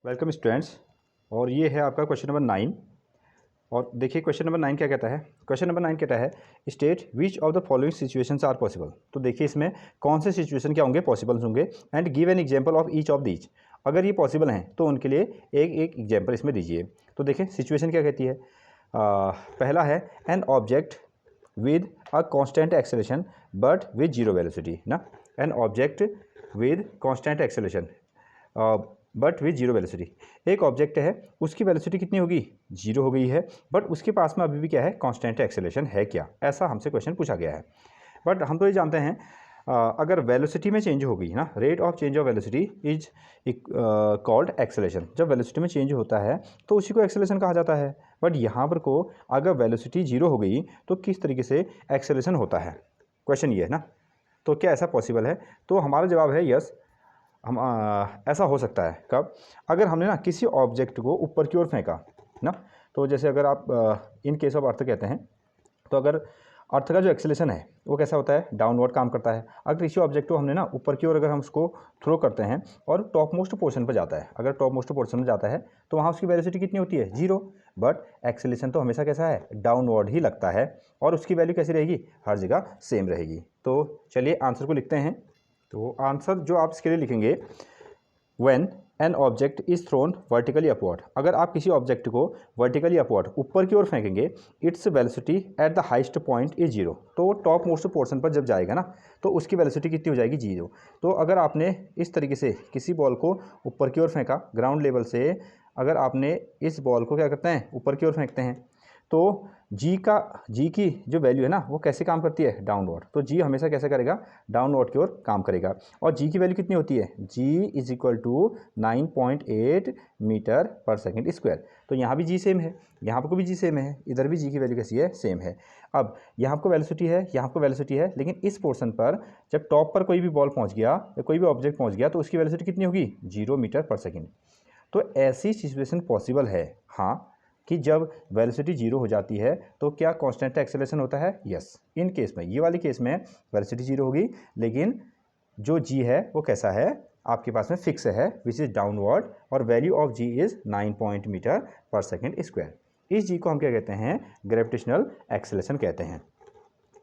Welcome students. और ये है आपका क्वेश्चन नंबर 9। और देखिए क्वेश्चन नंबर 9 क्या कहता है। क्वेश्चन नंबर 9 कहता है state which of the following situations are possible. तो देखिए इसमें कौन से सिचुएशन क्या होंगे, पॉसिबल होंगे, and give an example of each of these. अगर ये पॉसिबल हैं तो उनके लिए एक एक एग्जांपल इसमें दीजिए। तो देखिए सिचुएशन क्या कहती है। पहला है an object with a constant acceleration but with zero velocity ना। An object with constant acceleration but with zero velocity. एक ऑब्जेक्ट है, उसकी वेलोसिटी कितनी होगी, जीरो हो गई है, बट उसके पास में अभी भी क्या है, कांस्टेंट एक्सेलरेशन है क्या, ऐसा हमसे क्वेश्चन पूछा गया है। बट हम तो ये जानते हैं अगर वेलोसिटी में चेंज हो गई ना, rate of change of velocity is called acceleration. जब वेलोसिटी में चेंज होता है तो उसी को एक्सेलरेशन कहा जाता है। बट यहाँ पर को अगर वेलोसिटी जीरो हो गई तो किस तरीके से एक्सेलरेशन होता है, क्वेश्चन ये है ना। तो क्या ऐसा पॉसिबल है? तो हमारा जवाब है यस। हम ऐसा हो सकता है कब, अगर हमने ना किसी ऑब्जेक्ट को ऊपर की ओर फेंका ना। तो जैसे अगर आप इन केस ऑफ अर्थ कहते हैं, तो अगर अर्थ का जो एक्सेलरेशन है वो कैसा होता है, डाउनवर्ड काम करता है। अगर किसी ऑब्जेक्ट को हमने ना ऊपर की ओर अगर हम उसको थ्रो करते हैं और टॉप मोस्ट पोर्शन पर जाता है, अगर टॉप मोस्ट पोर्शन में जाता है तो वहाँ उसकी वेलोसिटी कितनी होती है, जीरो। बट एक्सेलरेशन तो हमेशा कैसा है, डाउनवर्ड ही लगता है, और उसकी वैल्यू कैसी रहेगी, हर जगह सेम रहेगी। तो चलिए आंसर को लिखते हैं। तो आंसर जो आप इसके लिए लिखेंगे, when an object is thrown vertically upward. अगर आप किसी ऑब्जेक्ट को वर्टिकली अपवर्ड ऊपर की ओर फेंकेंगे, its velocity at the highest point is zero. तो वो टॉप मोस्ट पोर्शन पर जब जाएगा ना तो उसकी वेलोसिटी कितनी हो जाएगी, जीरो। तो अगर आपने इस तरीके से किसी बॉल को ऊपर की ओर फेंका ग्राउंड लेवल से, अगर आपने इस बॉल को क्या करते हैं, ऊपर की ओर फेंकते हैं, तो जी की जो वैल्यू है ना वो कैसे काम करती है, डाउनवर्ड। तो जी हमेशा कैसे करेगा, डाउनवर्ड की ओर काम करेगा। और जी की वैल्यू कितनी होती है, जी is equal to 9.8 metre per second square. तो यहाँ भी जी सेम है, यहाँ पर को भी जी सेम है, इधर भी जी की वैल्यू कैसी है, सेम है। अब यहाँ आपको वेलोसिटी है, यहाँ आपको वेलोसिटी है, लेकिन इस पोर्शन पर जब टॉप पर कोई भी बॉल पहुँच गया या कोई भी ऑब्जेक्ट पहुँच गया तो उसकी वेलोसिटी कितनी होगी, 0 मीटर पर सेकेंड। तो ऐसी सिचुएशन पॉसिबल है हाँ, कि जब वेलोसिटी जीरो हो जाती है तो क्या कांस्टेंट एक्सेलरेशन होता है, यस। इन केस में, ये वाली केस में वेलोसिटी जीरो होगी, लेकिन जो जी है वो कैसा है, आपके पास में फिक्स है, विच इज़ डाउनवर्ड, और value of G is 9 point metre per second square. इस जी को हम क्या कहते हैं, ग्रेविटेशनल एक्सेलरेशन कहते हैं।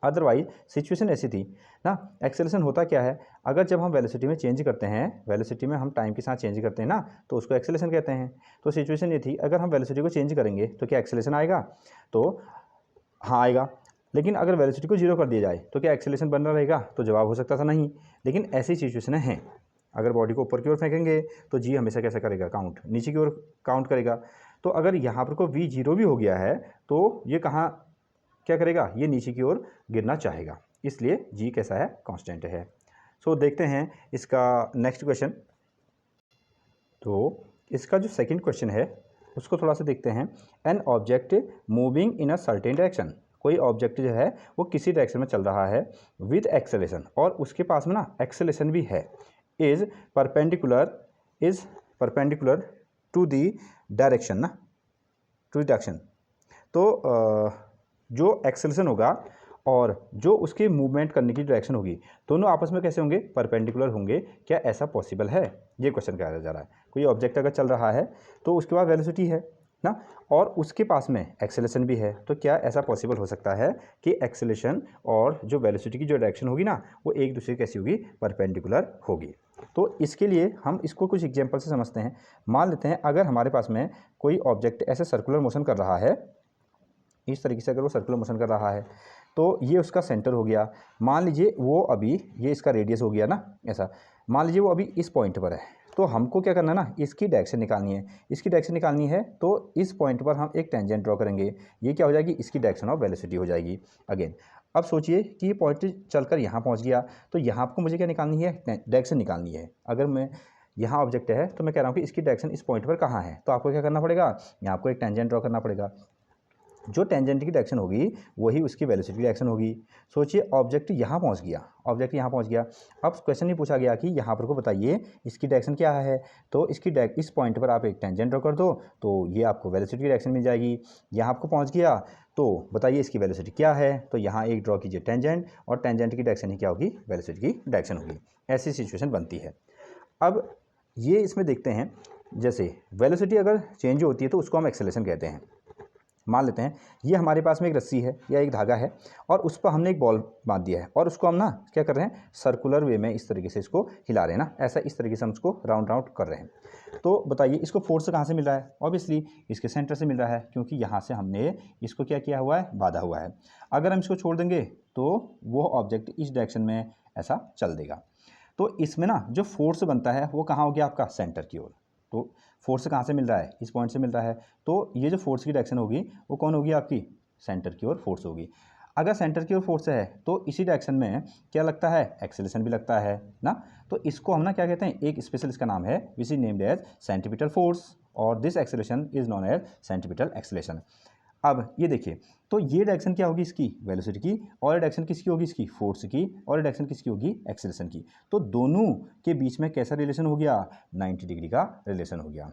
अदरवाइज सिचुएशन ऐसी थी ना, एक्सेलरेशन होता क्या है, अगर जब हम वेलोसिटी में चेंज करते हैं, वेलोसिटी में हम टाइम के साथ चेंज करते हैं ना, तो उसको एक्सेलरेशन कहते हैं। तो सिचुएशन ये थी, अगर हम वेलोसिटी को चेंज करेंगे तो क्या एक्सेलरेशन आएगा, तो हाँ आएगा। लेकिन अगर वेलोसिटी को जीरो कर दिया जाए तो क्या एक्सेलरेशन बना रहेगा, तो जवाब हो सकता था नहीं। लेकिन ऐसी सिचुएशन हैं, अगर बॉडी को ऊपर की ओर फेंकेंगे तो जी हमेशा कैसा करेगा, काउंट नीचे की ओर काउंट करेगा। तो अगर यहाँ पर को वी जीरो भी हो गया है तो ये कहाँ क्या करेगा, ये नीचे की ओर गिरना चाहेगा, इसलिए जी कैसा है, कांस्टेंट है। सो देखते हैं इसका नेक्स्ट क्वेश्चन। तो इसका जो सेकंड क्वेश्चन है उसको थोड़ा सा देखते हैं। An object moving in a certain direction. कोई ऑब्जेक्ट जो है वो किसी डायरेक्शन में चल रहा है विद एक्सेलरेशन, और उसके पास में ना एक्सेलरेशन भी है, is perpendicular to the direction ना, टू द डायरेक्शन। तो जो एक्सेलरेशन होगा और जो उसके मूवमेंट करने की डायरेक्शन होगी, दोनों आपस में कैसे होंगे, परपेंडिकुलर होंगे। क्या ऐसा पॉसिबल है, ये क्वेश्चन कहा जा रहा है। कोई ऑब्जेक्ट अगर चल रहा है तो उसके पास वेलोसिटी है ना, और उसके पास में एक्सेलरेशन भी है, तो क्या ऐसा पॉसिबल हो सकता है कि एक्सेलरेशन और जो वेलोसिटी की जो डायरेक्शन होगी ना वो एक दूसरे कैसी होगी, परपेंडिकुलर होगी। तो इसके लिए हम इसको कुछ एग्जाम्पल से समझते हैं। मान लेते हैं अगर हमारे पास में कोई ऑब्जेक्ट ऐसे सर्कुलर मोशन कर रहा है, इस तरीके से अगर वो सर्कुलर मोशन कर रहा है तो ये उसका सेंटर हो गया। मान लीजिए वो अभी, ये इसका रेडियस हो गया ना ऐसा, मान लीजिए वो अभी इस पॉइंट पर है, तो हमको क्या करना है ना, इसकी डायरेक्शन निकालनी है। इसकी डायरेक्शन निकालनी है तो इस पॉइंट पर हम एक टेंजेंट ड्रॉ करेंगे, ये क्या हो जाएगी, इसकी डायरेक्शन ऑफ वेलोसिटी हो जाएगी अगेन। अब सोचिए कि ये पॉइंट चलकर यहाँ पहुँच गया, तो यहाँ आपको मुझे क्या निकालनी है, डायरेक्शन निकालनी है। अगर मैं यहाँ ऑब्जेक्ट है तो मैं कह रहा हूँ कि इसकी डायरेक्शन इस पॉइंट पर कहाँ है, तो आपको क्या करना पड़ेगा, यहाँ आपको एक टेंजेंट ड्रॉ करना पड़ेगा। जो टेंजेंट की डायरेक्शन होगी वही उसकी वेलोसिटी की डायरेक्शन होगी। सोचिए ऑब्जेक्ट यहाँ पहुँच गया, ऑब्जेक्ट यहाँ पहुँच गया। अब क्वेश्चन ये पूछा गया कि यहाँ पर को बताइए इसकी डायरेक्शन क्या है, तो इसकी इस पॉइंट पर आप एक टेंजेंट ड्रॉ कर दो तो ये आपको वेलोसिटी की डायरेक्शन मिल जाएगी। यहाँ आपको पहुँच गया तो बताइए इसकी वेलोसिटी क्या है, तो यहाँ एक ड्रॉ कीजिए टेंजेंट, और टेंजेंट की डायरेक्शन ही क्या होगी, वेलोसिटी की डायरेक्शन होगी। ऐसी सिचुएशन बनती है। अब ये इसमें देखते हैं जैसे वेलोसिटी अगर चेंज होती है तो उसको हम एक्सेलरेशन कहते हैं। मान लेते हैं ये हमारे पास में एक रस्सी है या एक धागा है और उस पर हमने एक बॉल बांध दिया है और उसको हम ना क्या कर रहे हैं, सर्कुलर वे में इस तरीके से इसको हिला रहे हैं ना, ऐसा इस तरीके से हम उसको राउंड राउंड कर रहे हैं। तो बताइए इसको फोर्स कहाँ से मिल रहा है? ऑब्वियसली इसके सेंटर से मिल रहा है, क्योंकि यहाँ से हमने इसको क्या किया हुआ है, बांधा हुआ है। अगर हम इसको छोड़ देंगे तो वो ऑब्जेक्ट इस डायरेक्शन में ऐसा चल देगा। तो इसमें ना जो फोर्स बनता है वो कहाँ हो गया, आपका सेंटर की ओर। तो फोर्स कहाँ से मिल रहा है, इस पॉइंट से मिल रहा है। तो ये जो फोर्स की डायरेक्शन होगी वो कौन होगी, आपकी सेंटर की ओर फोर्स होगी। अगर सेंटर की ओर फोर्स है तो इसी डायरेक्शन में क्या लगता है, एक्सेलरेशन भी लगता है ना। तो इसको हम ना क्या कहते हैं, एक स्पेशल इसका नाम है which is named as centripetal force, और this acceleration is known as centripetal acceleration. अब ये देखिए, तो ये डायरेक्शन क्या होगी इसकी, वेलोसिटी की, और डायरेक्शन किसकी होगी, इसकी फोर्स की, और डायरेक्शन किसकी होगी, एक्सेलरेशन की। तो दोनों के बीच में कैसा रिलेशन हो गया, 90 डिग्री का रिलेशन हो गया।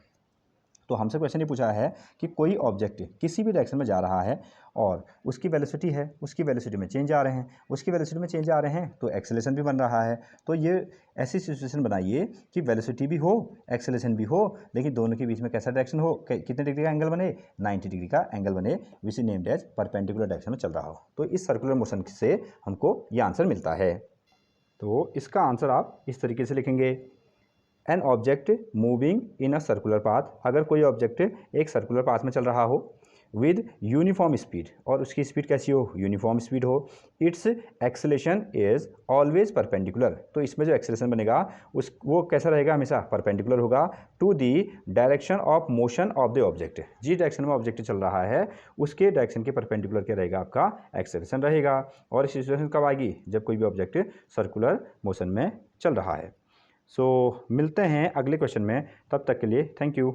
तो हमसे क्वेश्चन ये पूछा है कि कोई ऑब्जेक्ट किसी भी डायरेक्शन में जा रहा है और उसकी वेलोसिटी है, उसकी वेलोसिटी में चेंज आ रहे हैं, उसकी वेलोसिटी में चेंज आ रहे हैं तो एक्सेलरेशन भी बन रहा है। तो ये ऐसी सिचुएशन बनाइए कि वेलोसिटी भी हो, एक्सेलरेशन भी हो, लेकिन दोनों के बीच में कैसा डायरेक्शन हो, कितने डिग्री का एंगल बने, 90 डिग्री का एंगल बने, which is named as perpendicular direction में चल रहा हो। तो इस सर्कुलर मोशन से हमको ये आंसर मिलता है। तो इसका आंसर आप इस तरीके से लिखेंगे, an object moving in a circular path. अगर कोई ऑब्जेक्ट एक सर्कुलर पाथ में चल रहा हो विद यूनिफॉर्म स्पीड, और उसकी स्पीड कैसी हो, यूनिफॉर्म स्पीड हो, it's acceleration is always perpendicular. तो इसमें जो एक्सेलेरेशन बनेगा उस वो कैसा रहेगा, हमेशा परपेंडिकुलर होगा to the direction of motion of the object. जिस डायरेक्शन में ऑब्जेक्ट चल रहा है उसके डायरेक्शन के परपेंडिकुलर क्या रहेगा, आपका एक्सेलेरेशन रहेगा। और इस सिचुएशन कब आएगी, जब कोई भी ऑब्जेक्ट सर्कुलर मोशन में चल रहा है। सो मिलते हैं अगले क्वेश्चन में, तब तक के लिए थैंक यू।